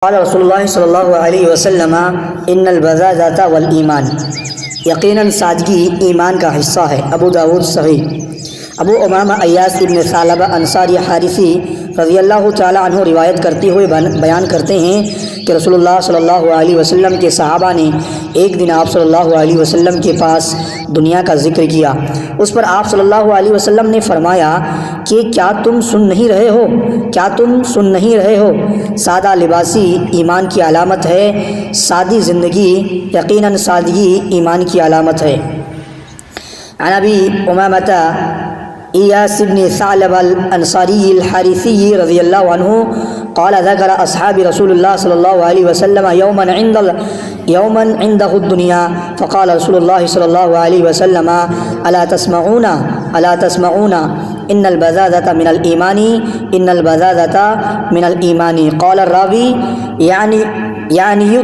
قال رسول اللہ صلی اللہ علیہ وسلم ان البذاذۃ والایمان، یقیناً سادگی ایمان کا حصہ ہے۔ ابو داود صحیح۔ ابو امامہ ایاس ابن ثعلبہ انصاری حارثی رضی اللہ تعالیٰ عنہ روایت کرتے ہوئے بیان کرتے ہیں کہ رسول اللہ صلی اللہ علیہ وسلم کے صحابہ نے ایک دن آپ صلی اللہ علیہ وسلم کے پاس دنیا کا ذکر کیا۔ اس پر آپ صلی اللہ علیہ وسلم نے فرمایا کہ کیا تم سن نہیں رہے ہو سادہ لباسی ایمان کی علامت ہے، سادی زندگی یقیناً سادگی ایمان کی علامت ہے۔ عن ابی امامۃ ایاس بن ثعلبہ الانصاری الحارثی رضی اللہ عنہ قال ذکر اصحاب رسول اللہ صلی اللہ علیہ وسلم یوما عنده الدنیا فقال رسول اللہ صلی اللہ علیہ وسلم الا تسمعون ان البذاذۃ من الایمان قال الراوی یعنی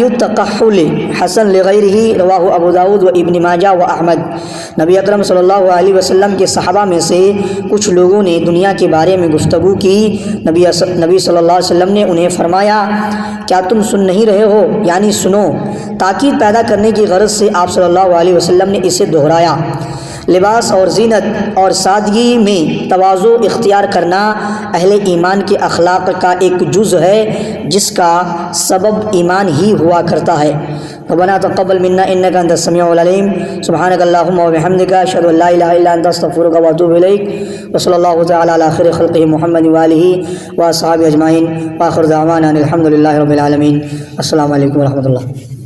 التقحل حسن لغیرہ رواہ ابو داود و ابن ماجہ و احمد۔ نبی اکرم صلی اللہ علیہ وسلم کے صحابہ میں سے کچھ لوگوں نے دنیا کے بارے میں گفتگو کی۔ نبی صلی اللہ علیہ وسلم نے انہیں فرمایا کیا تم سن نہیں رہے ہو، یعنی سنو۔ تاکید پیدا کرنے کی غرض سے آپ صلی اللہ علیہ وسلم نے اسے دہرایا۔ لباس اور زینت اور سادگی میں تواضع اختیار کرنا اہل ایمان کے اخلاق کا ایک جز ہے جس کا سبب ایمان ہی ہوا کرتا ہے۔ ربنا تقبل منا انک انت السمیع العلیم، سبحانک اللہم وبحمدک، اشہد ان لا الہ الا انت استغفرک واتوب الیک، وصلی اللہ تعالی علی خیر خلقہ محمد وآلہ واصحابہ اجمعین، وآخر دعوانا ان الحمد للہ رب العالمین۔ السلام علیکم ورحمۃ اللہ۔